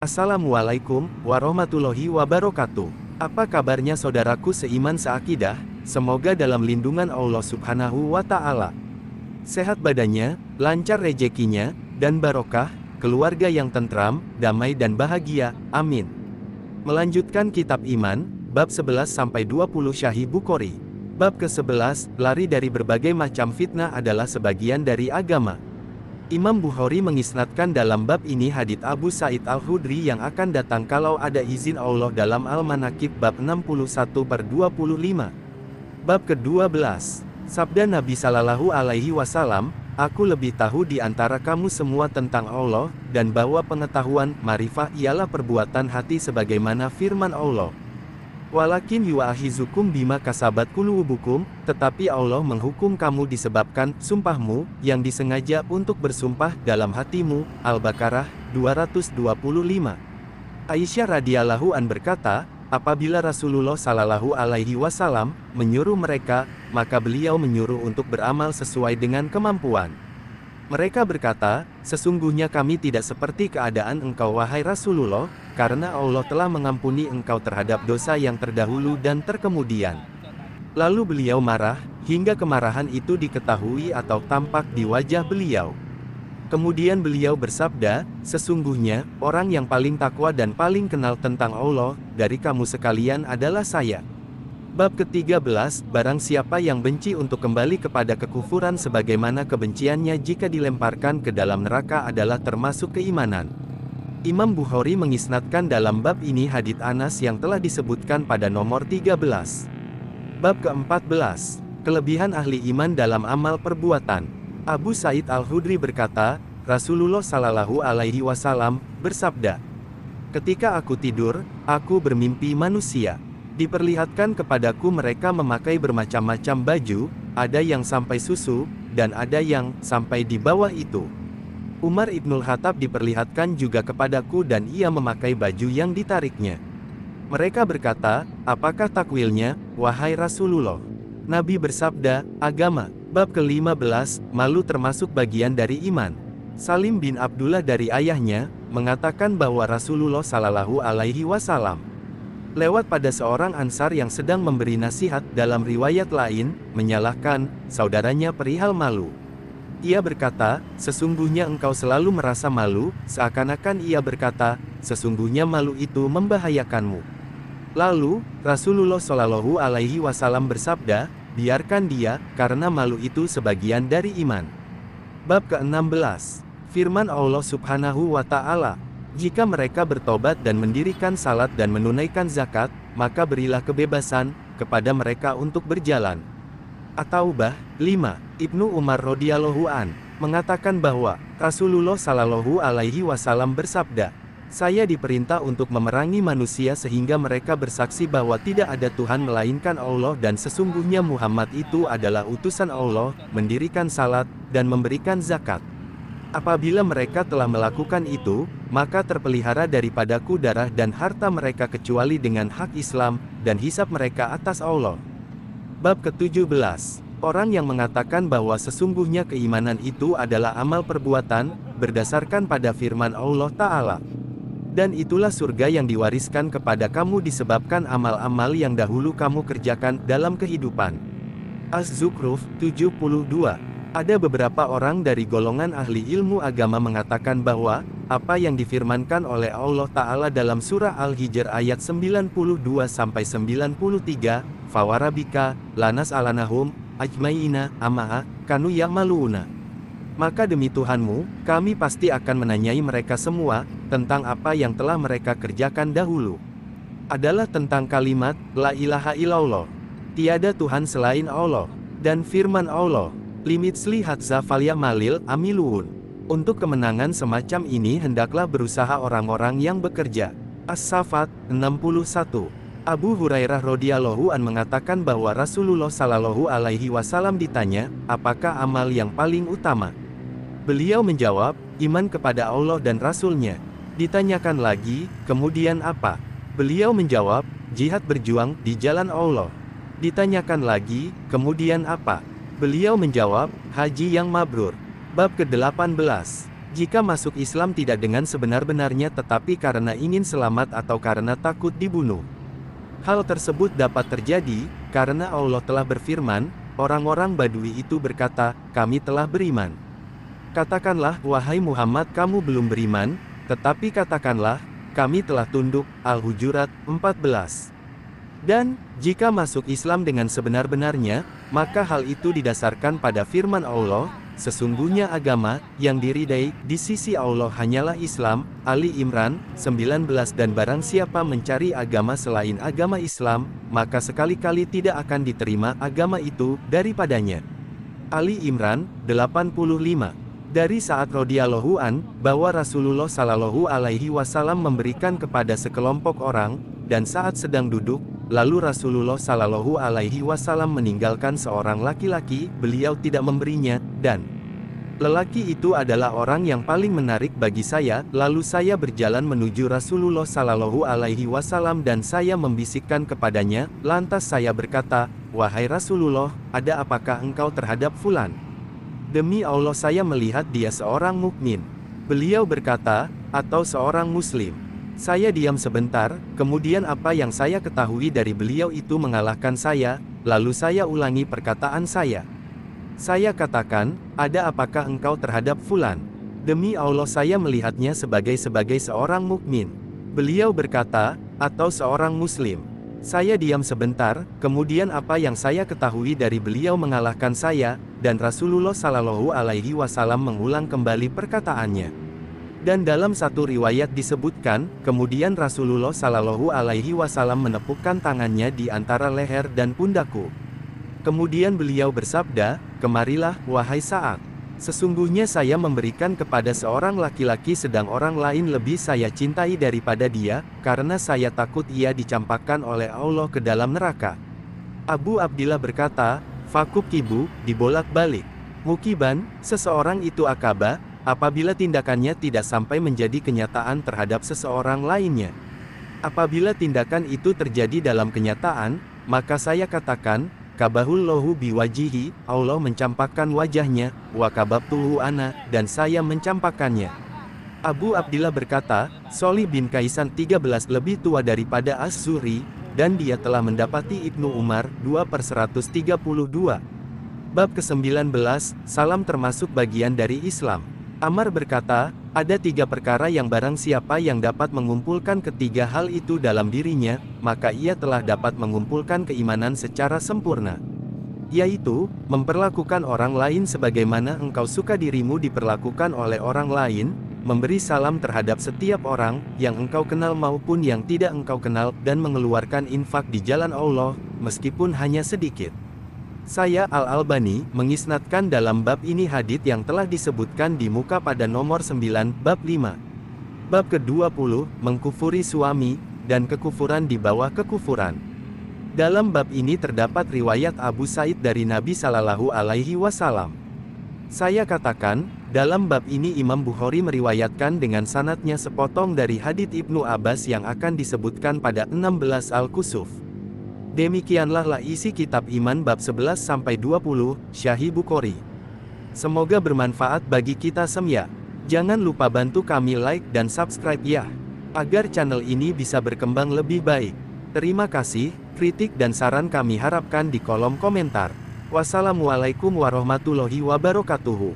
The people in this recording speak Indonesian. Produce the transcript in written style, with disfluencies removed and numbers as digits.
Assalamualaikum warahmatullahi wabarakatuh. Apa kabarnya saudaraku seiman seakidah? Semoga dalam lindungan Allah Subhanahu wa Ta'ala. Sehat badannya, lancar rezekinya, dan barokah, keluarga yang tentram, damai dan bahagia. Amin. Melanjutkan kitab iman, bab 11-20 Sahih Bukhari. Bab ke-11, lari dari berbagai macam fitnah adalah sebagian dari agama. Imam Bukhari mengisnadkan dalam bab ini hadits Abu Sa'id Al-Khudri yang akan datang kalau ada izin Allah dalam Al-Manaqib bab 61/25. Bab ke-12. Sabda Nabi Sallallahu Alaihi Wasallam, "Aku lebih tahu di antara kamu semua tentang Allah, dan bahwa pengetahuan, ma'rifah ialah perbuatan hati sebagaimana firman Allah. Walakin yu'ahizukum bima kasabat qulubukum, tetapi Allah menghukum kamu disebabkan sumpahmu yang disengaja untuk bersumpah dalam hatimu." Al-Baqarah 225. Aisyah radhiyallahu an berkata, apabila Rasulullah Shallallahu Alaihi Wasallam menyuruh mereka, maka beliau menyuruh untuk beramal sesuai dengan kemampuan. Mereka berkata, "Sesungguhnya kami tidak seperti keadaan engkau wahai Rasulullah, karena Allah telah mengampuni engkau terhadap dosa yang terdahulu dan terkemudian." Lalu beliau marah, hingga kemarahan itu diketahui atau tampak di wajah beliau. Kemudian beliau bersabda, "Sesungguhnya, orang yang paling takwa dan paling kenal tentang Allah, dari kamu sekalian adalah saya." Bab ke-13, barang siapa yang benci untuk kembali kepada kekufuran sebagaimana kebenciannya jika dilemparkan ke dalam neraka adalah termasuk keimanan. Imam Bukhari mengisnadkan dalam bab ini hadits Anas yang telah disebutkan pada nomor 13. Bab ke-14, kelebihan ahli iman dalam amal perbuatan. Abu Sa'id Al-Khudri berkata, Rasulullah Shallallahu Alaihi Wasallam bersabda, "Ketika aku tidur, aku bermimpi manusia. Diperlihatkan kepadaku mereka memakai bermacam-macam baju, ada yang sampai susu, dan ada yang sampai di bawah itu. Umar Ibnul Khattab diperlihatkan juga kepadaku dan ia memakai baju yang ditariknya. Mereka berkata, apakah takwilnya, wahai Rasulullah?" Nabi bersabda, agama. Bab ke-15, malu termasuk bagian dari iman. Salim bin Abdullah dari ayahnya, mengatakan bahwa Rasulullah Shallallahu Alaihi Wasallam lewat pada seorang Ansar yang sedang memberi nasihat, dalam riwayat lain, menyalahkan saudaranya perihal malu. Ia berkata, "Sesungguhnya engkau selalu merasa malu," seakan-akan ia berkata, "Sesungguhnya malu itu membahayakanmu." Lalu, Rasulullah Shallallahu Alaihi Wasallam bersabda, "Biarkan dia, karena malu itu sebagian dari iman." Bab ke-16. Firman Allah Subhanahu wa Ta'ala, "Jika mereka bertobat dan mendirikan salat dan menunaikan zakat, maka berilah kebebasan kepada mereka untuk berjalan." At-Taubah 5. Ibnu Umar radhiyallahu an mengatakan bahwa Rasulullah Shallallahu Alaihi Wasallam bersabda, "Saya diperintah untuk memerangi manusia sehingga mereka bersaksi bahwa tidak ada Tuhan melainkan Allah dan sesungguhnya Muhammad itu adalah utusan Allah, mendirikan salat, dan memberikan zakat. Apabila mereka telah melakukan itu, maka terpelihara daripadaku darah dan harta mereka kecuali dengan hak Islam, dan hisab mereka atas Allah." Bab ke-17. Orang yang mengatakan bahwa sesungguhnya keimanan itu adalah amal perbuatan, berdasarkan pada firman Allah Ta'ala, "Dan itulah surga yang diwariskan kepada kamu disebabkan amal-amal yang dahulu kamu kerjakan dalam kehidupan." Az-Zukhruf 72. Ada beberapa orang dari golongan ahli ilmu agama mengatakan bahwa apa yang difirmankan oleh Allah Ta'ala dalam surah Al-Hijr ayat 92-93, "Fawarabika, lanas alanahum, ajmaina, amaha, kanu ya'maluna." Maka demi Tuhanmu, kami pasti akan menanyai mereka semua, tentang apa yang telah mereka kerjakan dahulu. Adalah tentang kalimat, La ilaha illallah. Tiada Tuhan selain Allah. Dan firman Allah, Limitsli hadza falyamalil amiluun. Untuk kemenangan semacam ini hendaklah berusaha orang-orang yang bekerja. As-Saffat 61. Abu Hurairah radhiyallahu an mengatakan bahwa Rasulullah Shallallahu Alaihi Wasallam ditanya, apakah amal yang paling utama? Beliau menjawab, iman kepada Allah dan Rasul-Nya. Ditanyakan lagi, kemudian apa? Beliau menjawab, jihad berjuang di jalan Allah. Ditanyakan lagi, kemudian apa? Beliau menjawab, haji yang mabrur. Bab ke-18. Jika masuk Islam tidak dengan sebenar-benarnya tetapi karena ingin selamat atau karena takut dibunuh. Hal tersebut dapat terjadi, karena Allah telah berfirman, orang-orang Badui itu berkata, kami telah beriman. Katakanlah, wahai Muhammad, kamu belum beriman, tetapi katakanlah, kami telah tunduk. Al-Hujurat 14. Dan, jika masuk Islam dengan sebenar-benarnya, maka hal itu didasarkan pada firman Allah, sesungguhnya agama yang diridai di sisi Allah hanyalah Islam. Ali Imran 19. Dan barang siapa mencari agama selain agama Islam, maka sekali-kali tidak akan diterima agama itu daripadanya. Ali Imran 85. Dari saat radhiyallahu an, bahwa Rasulullah Shallallahu Alaihi Wasallam memberikan kepada sekelompok orang, dan saat sedang duduk, lalu Rasulullah Shallallahu Alaihi Wasallam meninggalkan seorang laki-laki, beliau tidak memberinya, dan lelaki itu adalah orang yang paling menarik bagi saya. Lalu saya berjalan menuju Rasulullah Shallallahu Alaihi Wasallam dan saya membisikkan kepadanya. Lantas saya berkata, wahai Rasulullah, ada apakah engkau terhadap fulan? Demi Allah saya melihat dia seorang mukmin. Beliau berkata, atau seorang muslim. Saya diam sebentar, kemudian apa yang saya ketahui dari beliau itu mengalahkan saya, lalu saya ulangi perkataan saya. Saya katakan, ada apakah engkau terhadap fulan? Demi Allah saya melihatnya sebagai seorang mukmin. Beliau berkata, atau seorang muslim. Saya diam sebentar, kemudian apa yang saya ketahui dari beliau mengalahkan saya, dan Rasulullah Shallallahu Alaihi Wasallam mengulang kembali perkataannya. Dan dalam satu riwayat disebutkan, kemudian Rasulullah Shallallahu Alaihi Wasallam menepukkan tangannya di antara leher dan pundakku. Kemudian beliau bersabda, kemarilah, wahai Sa'ad. Sesungguhnya saya memberikan kepada seorang laki-laki sedang orang lain lebih saya cintai daripada dia, karena saya takut ia dicampakkan oleh Allah ke dalam neraka. Abu Abdillah berkata, fakub kibu, dibolak-balik. Mukiban, seseorang itu akaba, apabila tindakannya tidak sampai menjadi kenyataan terhadap seseorang lainnya. Apabila tindakan itu terjadi dalam kenyataan, maka saya katakan, kabahullahu biwajihi, Allah mencampakkan wajahnya, wa kababtuhu ana, dan saya mencampakkannya. Abu Abdillah berkata, Sholih bin Kaisan 13 lebih tua daripada Az-Zuhri, dan dia telah mendapati Ibnu Umar 2/132. Bab ke-19, salam termasuk bagian dari Islam. Amar berkata, ada 3 perkara yang barang siapa yang dapat mengumpulkan ketiga hal itu dalam dirinya, maka ia telah dapat mengumpulkan keimanan secara sempurna. Yaitu, memperlakukan orang lain sebagaimana engkau suka dirimu diperlakukan oleh orang lain, memberi salam terhadap setiap orang yang engkau kenal maupun yang tidak engkau kenal, dan mengeluarkan infak di jalan Allah, meskipun hanya sedikit. Saya Al-Albani mengisnadkan dalam bab ini hadits yang telah disebutkan di muka pada nomor 9, bab 5. Bab ke-20, mengkufuri suami, dan kekufuran di bawah kekufuran. Dalam bab ini terdapat riwayat Abu Said dari Nabi Sallallahu Alaihi Wasallam. Saya katakan, dalam bab ini Imam Bukhari meriwayatkan dengan sanadnya sepotong dari hadits Ibnu Abbas yang akan disebutkan pada 16 Al-Kusuf. Demikianlah isi kitab iman bab 11-20, Sahih Bukhari. Semoga bermanfaat bagi kita semua. Jangan lupa bantu kami like dan subscribe ya, agar channel ini bisa berkembang lebih baik. Terima kasih, kritik dan saran kami harapkan di kolom komentar. Wassalamualaikum warahmatullahi wabarakatuh.